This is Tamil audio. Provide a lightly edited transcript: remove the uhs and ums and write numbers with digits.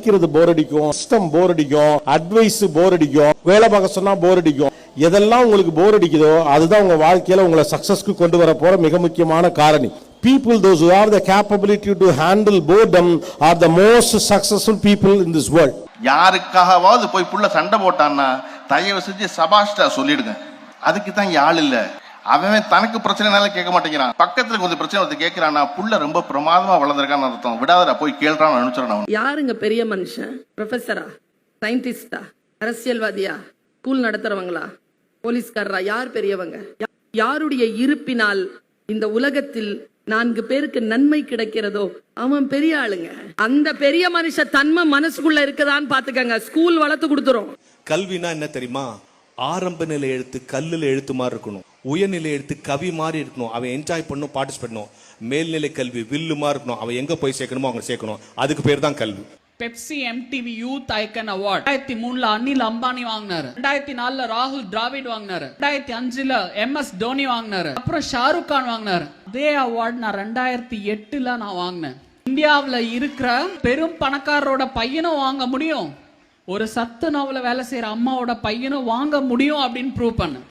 படிக்கிறது போர் அடிக்கும், சிஸ்டம் போர் அடிக்கும், அட்வைஸ் போர் அடிக்கும், வேலை பார்க்க சொன்னா போர் அடிக்கும். எதெல்லாம் உங்களுக்கு போர் அடிக்குதோ அதுதான் உங்க வாழ்க்கையில உங்களை சக்சஸ்க்கு கொண்டு வர போற மிக முக்கியமான காரணி. People, those who have the capability to handle boredom are the most successful people in this world. யாருக்காகவாவது போய் புள்ள சண்டை போட்டான்னா தயவு செஞ்சு சபாஷ்டா சொல்லிடுங்க. அதுக்கு தான் யாழ் இல்ல. அவன் தனக்கு பிரச்சனைனால கேட்க மாட்டேங்கிறான், பக்கத்துல கொஞ்சம் பிரச்சனை வந்து கேட்கிறான்னா புள்ள ரொம்ப பிரமாதமா வளர்ந்துருக்கான்னு அர்த்தம். விடாதடா போய் கேள்றான்னு அனுப்பிச்சிடணும். யாருங்க பெரிய மனுஷன்? ப்ரொஃபஸரா, சயின்டிஸ்டா, அரசியல்வாதியா, ஸ்கூல் நடத்துறவங்களா, போலீஸ்காரரா? யார் பெரியவங்க? யாருடைய இருப்பினால் இந்த உலகத்தில் 4 பேருக்கு நன்மை கிடைக்கிறதோ அவன் பெரிய ஆளுங்க. அந்த பெரிய மனுஷ தன்மை மனசுக்குள்ள இருக்குதான்னு பாத்துக்கங்க. ஸ்கூல் வளர்த்து கொடுத்துரும். கல்வினா என்ன தெரியுமா? ஆரம்ப நிலை எழுத்து கல்லுல எழுத்து மாதிரி இருக்கணும், உயர்நிலை எழுத்து கவி மாதிரி இருக்கணும், அவன் என்ஜாய் பண்ணும், பார்ட்டிசிபேட் பண்ணணும். மேல்நிலை கல்வி வில்லு மாதிரி இருக்கணும், அவன் எங்க போய் சேர்க்கணுமோ அவங்க சேர்க்கணும். அதுக்கு பேர் தான் கல்வி. Pepsi MTV youth icon award 2003 Anil Ambani வாங்கினாரு, 2004 ராகுல் டிராவிட் வாங்கினாரு, 2005 MS தோனி வாங்கினாரு, அப்புறம் ஷாருக் கான் வாங்கினாரு. அதே அவார்ட் நான் 2008 நான் வாங்கினேன். இந்தியாவில் இருக்கிற பெரும் பணக்காரரோட பையனும் வாங்க முடியும், ஒரு சத்து நாவல வேலை செய்யற அம்மாவோட பையனும் வாங்க முடியும் அப்படின்னு ப்ரூவ் பண்ண.